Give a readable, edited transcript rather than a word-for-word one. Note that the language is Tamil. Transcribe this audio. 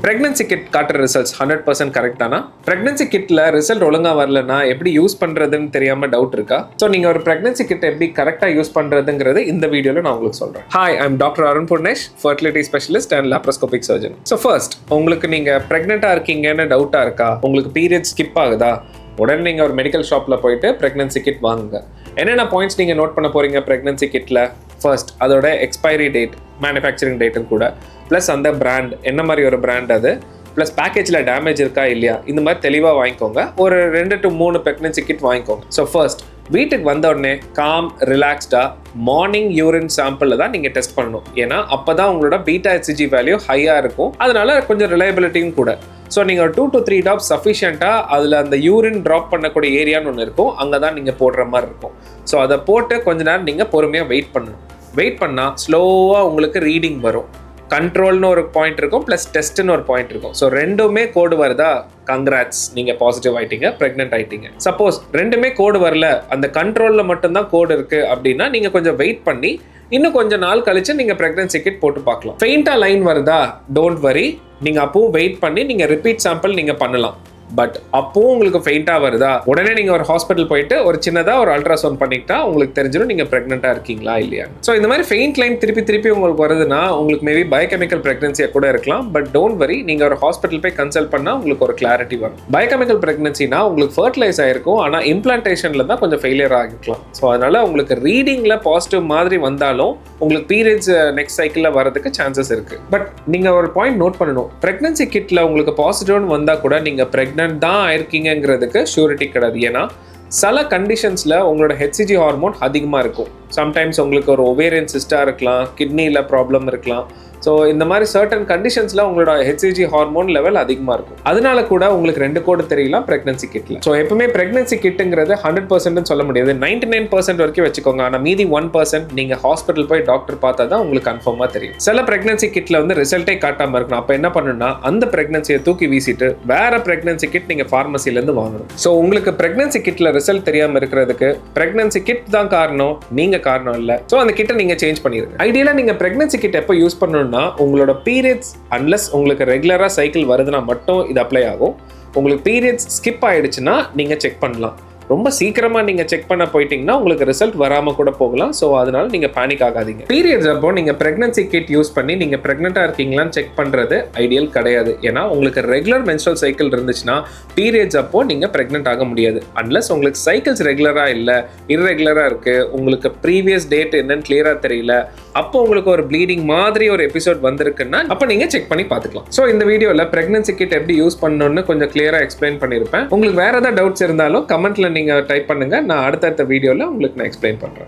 பிரெக்னன்சி கிட் காட்டுற ரிசல்ட்ஸ் 100% கரெக்ட் தானா? பிரெக்னன்சி கிட்ல ரிசல்ட் ஒழுங்கா வரலன்னா எப்படி யூஸ் பண்றதுன்னு தெரியாம டவுட் இருக்கா? ஸோ நீங்க ஒரு பிரெக்னன்சி கிட் எப்படி கரெக்டா யூஸ் பண்றதுங்கிறது இந்த வீடியோல நான் உங்களுக்கு சொல்றேன். Hi, I'm doctor Arun Purnesh, fertility specialist and laparoscopic surgeon. So first, உங்களுக்கு நீங்க பிரெக்னெண்டா இருக்கீங்கன்னு டவுட்டா இருக்கா? உங்களுக்கு பீரியட் ஸ்கிப் ஆகுதா? உடனே நீங்கள் ஒரு மெடிக்கல் ஷாப்பில் போயிட்டு ப்ரெக்னன்சி கிட் வாங்குங்க. என்னென்ன பாயிண்ட்ஸ் நீங்கள் நோட் பண்ண போகிறீங்க ப்ரெக்னன்சி கிட்டில்? ஃபர்ஸ்ட், அதோட எக்ஸ்பைரி டேட், மேனுஃபேக்சரிங் டேட்டும் கூட, ப்ளஸ் அந்த பிராண்ட் என்ன மாதிரி ஒரு பிராண்ட் அது, ப்ளஸ் பேக்கேஜில் டேமேஜ் இருக்கா இல்லையா, இந்த மாதிரி தெளிவாக வாங்கிக்கோங்க. ஒரு 2 to 3 ப்ரெக்னன்சி கிட் வாங்கிக்கோங்க. ஸோ ஃபர்ஸ்ட், வீட்டுக்கு வந்த உடனே காம் ரிலாக்ஸ்டாக மார்னிங் யூரின் சாம்பிளில் தான் நீங்கள் டெஸ்ட் பண்ணணும். ஏன்னா அப்போ தான் உங்களோட பீட்டா ஹெச்சிஜி வேல்யூ ஹையாக இருக்கும், அதனால கொஞ்சம் ரிலையபிலிட்டியும் கூட. ஸோ நீங்கள் 2 to 3 டாப்ஸ் சஃபிஷியண்ட்டாக அதில் அந்த யூரின் ட்ராப் பண்ணக்கூடிய ஏரியான்னு ஒன்று இருக்கும், அங்கே தான் நீங்கள் போடுற மாதிரி இருக்கும். ஸோ அதை போட்டு கொஞ்ச நேரம் நீங்கள் பொறுமையாக வெயிட் பண்ணணும். வெயிட் பண்ணால் ஸ்லோவாக உங்களுக்கு ரீடிங் வரும். கண்ட்ரோல்னு ஒரு பாயிண்ட் இருக்கும், ப்ளஸ் டெஸ்ட்னு ஒரு பாயிண்ட் இருக்கும். ஸோ ரெண்டுமே கோடு வருதா, கங்க்ராட்ஸ், நீங்கள் பாசிட்டிவ் ஆகிட்டீங்க, ப்ரெக்னென்ட் ஆகிட்டீங்க. சப்போஸ் ரெண்டுமே கோடு வரல, அந்த கண்ட்ரோலில் மட்டும்தான் கோடு இருக்குது அப்படின்னா நீங்கள் கொஞ்சம் வெயிட் பண்ணி இன்னும் கொஞ்சம் நாள் கழிச்சு நீங்கள் ப்ரெக்னன்சி கிட் போட்டு பார்க்கலாம். ஃபெயிண்டாக லைன் வருதா, டோன்ட் வரி, நீங்கள் அப்பவும் வெயிட் பண்ணி நீங்கள் ரிப்பீட் சாம்பிள் நீங்கள் பண்ணலாம். பட் அப்பவும் உங்களுக்கு ஃபெயிண்டாக வருதா, உடனே நீங்கள் ஒரு ஹாஸ்பிட்டல் போயிட்டு ஒரு சின்னதாக ஒரு அல்ட்ராசவுண்ட் பண்ணிக்கிட்டா உங்களுக்கு தெரிஞ்சிடும் நீங்கள் ப்ரெக்னெண்ட்டாக இருக்கீங்களா இல்லையா. ஸோ இந்த மாதிரி ஃபெயிண்ட் லைன் திருப்பி உங்களுக்கு வருதுன்னா உங்களுக்கு மேபி பயோகெமிக்கல் ப்ரெக்னன்சியாக கூட இருக்கலாம். பட் டோன்ட் வரி, நீங்கள் ஒரு ஹாஸ்பிட்டல் போய் கன்சல்ட் பண்ணால் உங்களுக்கு ஒரு கிளாரிட்டி வரும். பயோகெமிக்கல் ப்ரெக்னன்சினா உங்களுக்கு ஃபர்டிலைஸ் ஆகிருக்கும், ஆனால் இம்ப்ளான்டேஷனில் தான் கொஞ்சம் ஃபெயிலியர் ஆகிக்கலாம். ஸோ அதனால் உங்களுக்கு ரீடிங்கில் பாசிட்டிவ் மாதிரி வந்தாலும் உங்களுக்கு பீரியட்ஸ் நெக்ஸ்ட் சைக்கிளில் வரதுக்கு சான்சஸ் இருக்குது. பட் நீங்கள் ஒரு பாயிண்ட் நோட் பண்ணணும், ப்ரெக்னன்சி கிட்டில் உங்களுக்கு பாசிட்டிவ்னு வந்தால் கூட நீங்கள் ப்ரெக்னென்ட் தான் ஆயிருக்கீங்கிறதுக்கு ஷூரிட்டி கிடையாது. ஏன்னா சில கண்டிஷன்ஸில் உங்களோட ஹெச்சிஜி ஹார்மோன் அதிகமாக இருக்கும். சம்டைம்ஸ் உங்களுக்கு ஒரு ஒவேரியன் சிஸ்டா இருக்கலாம், கிட்னியில் ப்ராப்ளம் இருக்கலாம். ஸோ இந்த மாதிரி சர்டன் கண்டிஷன்ஸில் உங்களோட ஹெச்சிஜி ஹார்மோன் லெவல் அதிகமாக இருக்கும். அதனால கூட உங்களுக்கு 2 கோடு தெரியலாம் ப்ரெக்னன்சி கிட்டில். ஸோ எப்பவுமே ப்ரெக்னன்சி கிட்டுங்கிறது 100% சொல்ல முடியாது, 99% வரைக்கும் வச்சுக்கோங்க. ஆனால் மீதி 1% நீங்கள் ஹாஸ்பிட்டல் போய் டாக்டர் பார்த்தா தான் உங்களுக்கு கன்ஃபார்மாக தெரியும். சில ப்ரெக்னன்சி கிட்டில் வந்து ரிசல்ட்டே காட்டாமல் இருக்கணும். அப்போ என்ன பண்ணணும்னா அந்த ப்ரெக்னன்சியை தூக்கி வீசிட்டு வேற ப்ரெக்னன்சி கிட் நீங்கள் ஃபார்மசிலேருந்து வாங்கணும். ஸோ உங்களுக்கு ப்ரெக்னன்சி கிட்டில் ரிசல்ட் தெரியாமல் இருக்கிறதுக்கு ப்ரெக்னன்சி கிட் தான் காரணம், நீங்கள் காரணம் இல்லை. ஸோ அந்த கிட்டை நீங்கள் சேஞ்ச் பண்ணிடுங்க. ஐடியலாக நீங்கள் ப்ரெக்னன்சி கிட் எப்போ யூஸ் பண்ணணும்னா உங்களோட பீரியட்ஸ் அன்லஸ் உங்களுக்கு ரெகுலரா சைக்கிள் வருதுன்னா மட்டும் இது அப்ளை ஆகும். உங்களுக்கு பீரியட்ஸ் ஸ்கிப் ஆயிடுச்சுன்னா நீங்க செக் பண்ணலாம். ரொம்ப சீக்கிரமா நீங்க செக் பண்ண போயிட்டீங்கன்னா உங்களுக்கு ரிசல்ட் வராம கூட போகலாம். ஸோ அதனால நீங்க பேனிக் ஆகாதீங்க. பீரியட்ஸ் அப்போ நீங்க பிரெக்னன்சி கிட் யூஸ் பண்ணி நீங்க பிரெக்னெண்டா இருக்கீங்களான்னு செக் பண்றது ஐடியல் கிடையாது. ஏன்னா உங்களுக்கு ரெகுலர் மென்ஸ்ட்ரல் சைக்கிள் இருந்துச்சுன்னா பீரியட்ஸ் அப்போ நீங்க பிரெக்னென்ட் ஆக முடியாது. அன்லஸ் உங்களுக்கு சைக்கிள்ஸ் ரெகுலரா இல்லை, இர்ரெகுலரா இருக்கு, உங்களுக்கு ப்ரீவியஸ் டேட் என்னன்னு கிளியரா தெரியல, அப்போ உங்களுக்கு ஒரு ப்ளீடிங் மாதிரி ஒரு எபிசோட் வந்திருக்குன்னா அப்போ நீங்க செக் பண்ணி பார்த்துக்கலாம். ஸோ இந்த வீடியோவில் பிரெக்னன்சி கிட் எப்படி யூஸ் பண்ணணும்னு கொஞ்சம் கிளியரா எக்ஸ்பிளைன் பண்ணியிருப்பேன். உங்களுக்கு வேற ஏதாவது டவுட்ஸ் இருந்தாலும் கமெண்ட்ல நீங்க டைப் பண்ணுங்க, நான் அடுத்தடுத்த வீடியோல உங்களுக்கு நான் எக்ஸ்பிளைன் பண்றேன்.